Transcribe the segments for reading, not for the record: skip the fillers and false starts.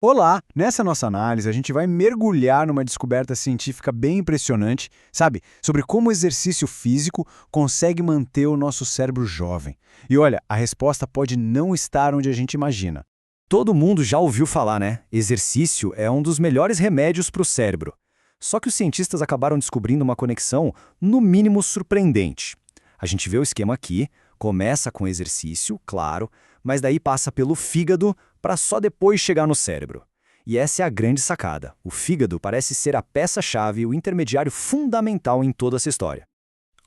Olá! Nessa nossa análise, a gente vai mergulhar numa descoberta científica bem impressionante, sabe? Sobre como o exercício físico consegue manter o nosso cérebro jovem. E olha, a resposta pode não estar onde a gente imagina. Todo mundo já ouviu falar, né? Exercício é um dos melhores remédios para o cérebro. Só que os cientistas acabaram descobrindo uma conexão, no mínimo, surpreendente. A gente vê o esquema aqui, começa com exercício, claro, mas daí passa pelo fígado para só depois chegar no cérebro. E essa é a grande sacada. O fígado parece ser a peça-chave, o intermediário fundamental em toda essa história.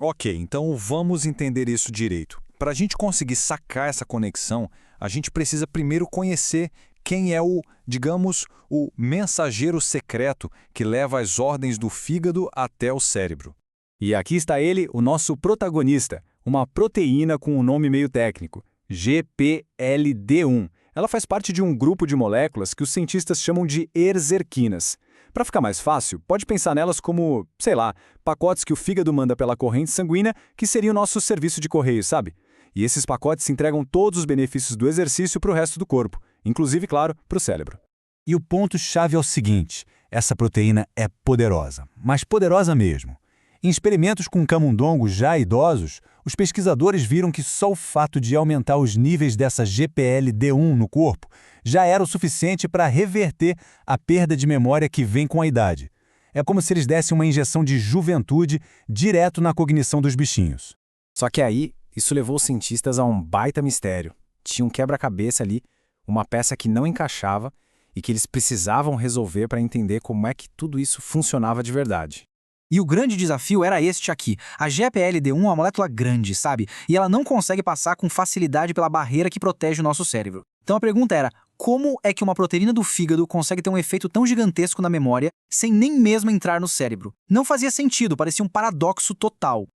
Ok, então vamos entender isso direito. Para a gente conseguir sacar essa conexão, a gente precisa primeiro conhecer quem é digamos, o mensageiro secreto que leva as ordens do fígado até o cérebro. E aqui está ele, o nosso protagonista, uma proteína com um nome meio técnico, GPLD1. Ela faz parte de um grupo de moléculas que os cientistas chamam de exerquinas. Para ficar mais fácil, pode pensar nelas como, sei lá, pacotes que o fígado manda pela corrente sanguínea, que seria o nosso serviço de correio, sabe? E esses pacotes entregam todos os benefícios do exercício para o resto do corpo, inclusive, claro, para o cérebro. E o ponto-chave é o seguinte: essa proteína é poderosa, mas poderosa mesmo. Em experimentos com camundongos já idosos, os pesquisadores viram que só o fato de aumentar os níveis dessa GPLD1 no corpo já era o suficiente para reverter a perda de memória que vem com a idade. É como se eles dessem uma injeção de juventude direto na cognição dos bichinhos. Só que aí, isso levou os cientistas a um baita mistério. Tinha um quebra-cabeça ali, uma peça que não encaixava e que eles precisavam resolver para entender como é que tudo isso funcionava de verdade. E o grande desafio era este aqui. A GPLD1 é uma molécula grande, sabe? E ela não consegue passar com facilidade pela barreira que protege o nosso cérebro. Então a pergunta era, como é que uma proteína do fígado consegue ter um efeito tão gigantesco na memória sem nem mesmo entrar no cérebro? Não fazia sentido, parecia um paradoxo total.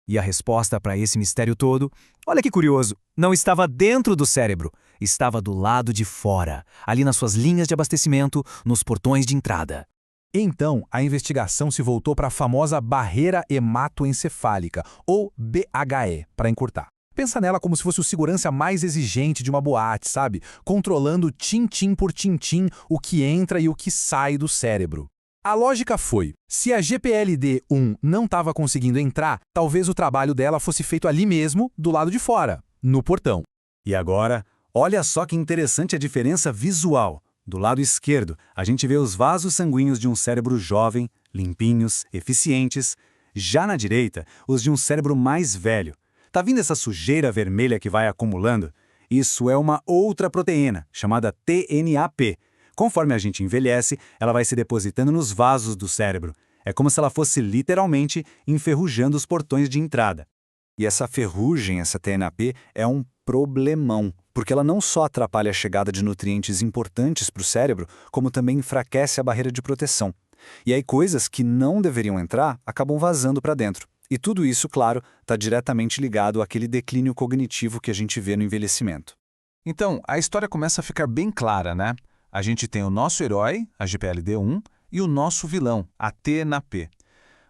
E a resposta para esse mistério todo, olha que curioso, não estava dentro do cérebro, estava do lado de fora, ali nas suas linhas de abastecimento, nos portões de entrada. Então, a investigação se voltou para a famosa barreira hematoencefálica, ou BHE, para encurtar. Pensa nela como se fosse o segurança mais exigente de uma boate, sabe? Controlando tintim por tintim o que entra e o que sai do cérebro. A lógica foi, se a GPLD1 não estava conseguindo entrar, talvez o trabalho dela fosse feito ali mesmo, do lado de fora, no portão. E agora, olha só que interessante a diferença visual. Do lado esquerdo, a gente vê os vasos sanguíneos de um cérebro jovem, limpinhos, eficientes. Já na direita, os de um cérebro mais velho. Tá vendo essa sujeira vermelha que vai acumulando? Isso é uma outra proteína, chamada TNAP. Conforme a gente envelhece, ela vai se depositando nos vasos do cérebro. É como se ela fosse literalmente enferrujando os portões de entrada. E essa ferrugem, essa TNAP, é um problemão, porque ela não só atrapalha a chegada de nutrientes importantes para o cérebro, como também enfraquece a barreira de proteção. E aí coisas que não deveriam entrar acabam vazando para dentro. E tudo isso, claro, está diretamente ligado àquele declínio cognitivo que a gente vê no envelhecimento. Então, a história começa a ficar bem clara, né? A gente tem o nosso herói, a GPLD1, e o nosso vilão, a TNAP.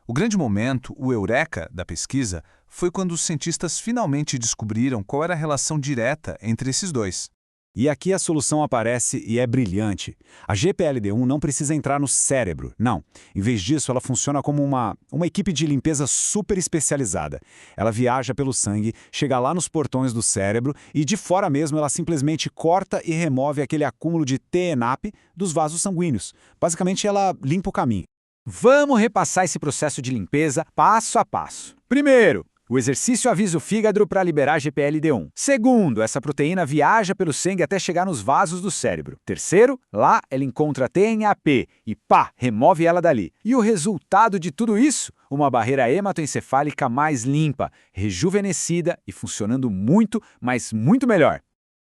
O grande momento, o eureka da pesquisa, foi quando os cientistas finalmente descobriram qual era a relação direta entre esses dois. E aqui a solução aparece e é brilhante. A GPLD1 não precisa entrar no cérebro, não. Em vez disso, ela funciona como uma equipe de limpeza super especializada. Ela viaja pelo sangue, chega lá nos portões do cérebro e de fora mesmo ela simplesmente corta e remove aquele acúmulo de TNAP dos vasos sanguíneos. Basicamente, ela limpa o caminho. Vamos repassar esse processo de limpeza passo a passo. Primeiro, o exercício avisa o fígado para liberar GPLD1. Segundo, essa proteína viaja pelo sangue até chegar nos vasos do cérebro. Terceiro, lá ela encontra a TNAP e pá, remove ela dali. E o resultado de tudo isso? Uma barreira hematoencefálica mais limpa, rejuvenescida e funcionando muito, mas muito melhor.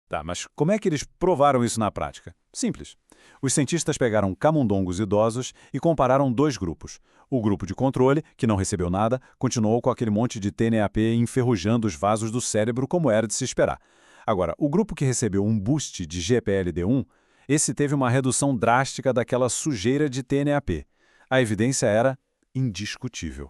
Tá, mas como é que eles provaram isso na prática? Simples. Os cientistas pegaram camundongos idosos e compararam dois grupos. O grupo de controle, que não recebeu nada, continuou com aquele monte de TNAP enferrujando os vasos do cérebro como era de se esperar. Agora, o grupo que recebeu um boost de GPLD1, esse teve uma redução drástica daquela sujeira de TNAP. A evidência era indiscutível.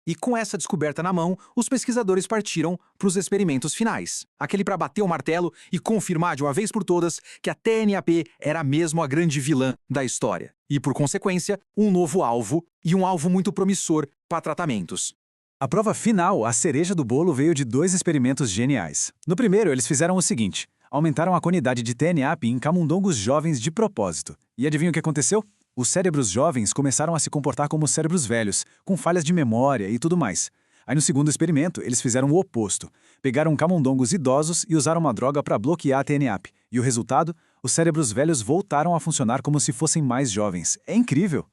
E com essa descoberta na mão, os pesquisadores partiram para os experimentos finais. Aquele para bater o martelo e confirmar de uma vez por todas que a TNAP era mesmo a grande vilã da história. E, por consequência, um novo alvo, e um alvo muito promissor para tratamentos. A prova final, a cereja do bolo, veio de 2 experimentos geniais. No primeiro, eles fizeram o seguinte: aumentaram a quantidade de TNAP em camundongos jovens de propósito. E adivinha o que aconteceu? Os cérebros jovens começaram a se comportar como cérebros velhos, com falhas de memória e tudo mais. Aí no segundo experimento, eles fizeram o oposto. Pegaram camundongos idosos e usaram uma droga para bloquear a TNAP. E o resultado? Os cérebros velhos voltaram a funcionar como se fossem mais jovens. É incrível!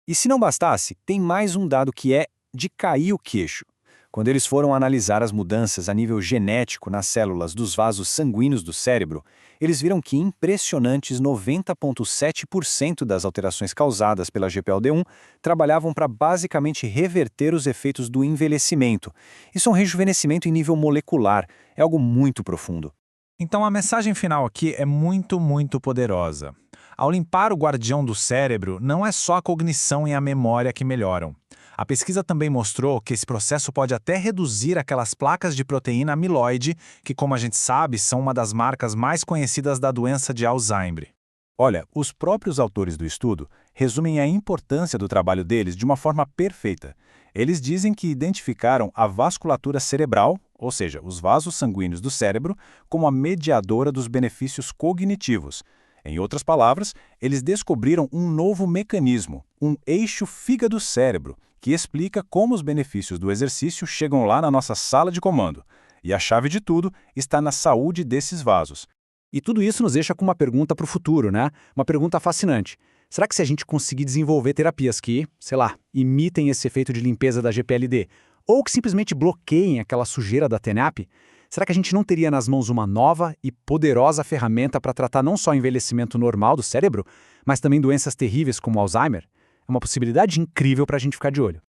E se não bastasse, tem mais um dado que é de cair o queixo. Quando eles foram analisar as mudanças a nível genético nas células dos vasos sanguíneos do cérebro, eles viram que impressionantes 90,7% das alterações causadas pela GPLD1 trabalhavam para basicamente reverter os efeitos do envelhecimento. Isso é um rejuvenescimento em nível molecular, é algo muito profundo. Então a mensagem final aqui é muito, muito poderosa. Ao limpar o guardião do cérebro, não é só a cognição e a memória que melhoram. A pesquisa também mostrou que esse processo pode até reduzir aquelas placas de proteína amiloide, que, como a gente sabe, são uma das marcas mais conhecidas da doença de Alzheimer. Olha, os próprios autores do estudo resumem a importância do trabalho deles de uma forma perfeita. Eles dizem que identificaram a vasculatura cerebral, ou seja, os vasos sanguíneos do cérebro, como a mediadora dos benefícios cognitivos. Em outras palavras, eles descobriram um novo mecanismo, um eixo fígado-cérebro, que explica como os benefícios do exercício chegam lá na nossa sala de comando. E a chave de tudo está na saúde desses vasos. E tudo isso nos deixa com uma pergunta para o futuro, né? Uma pergunta fascinante. Será que se a gente conseguir desenvolver terapias que, sei lá, imitem esse efeito de limpeza da GPLD, ou que simplesmente bloqueiem aquela sujeira da TNAP, será que a gente não teria nas mãos uma nova e poderosa ferramenta para tratar não só o envelhecimento normal do cérebro, mas também doenças terríveis como Alzheimer? É uma possibilidade incrível para a gente ficar de olho.